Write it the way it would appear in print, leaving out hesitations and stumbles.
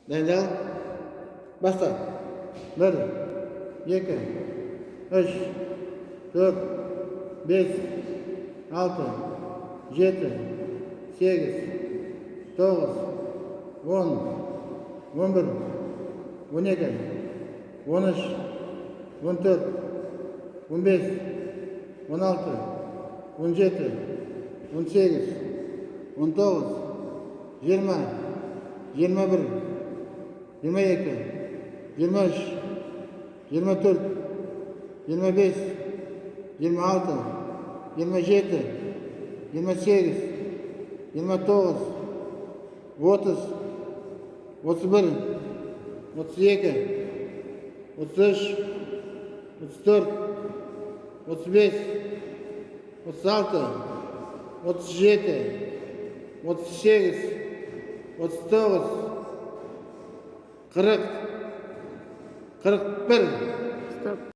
Dayandal. Basta. 1, 2, 3, 4, 5, 6, 7, 8, 9, 10, 11, 12, 13, 14, 15, 16, 17, 18, 19, 20, 21, 22, 23, 24, 25, 26, 27, 28, 29, 30, 31, 32, 33, 34, 35, 36, 37, 38, 39, 40, 41. Stop.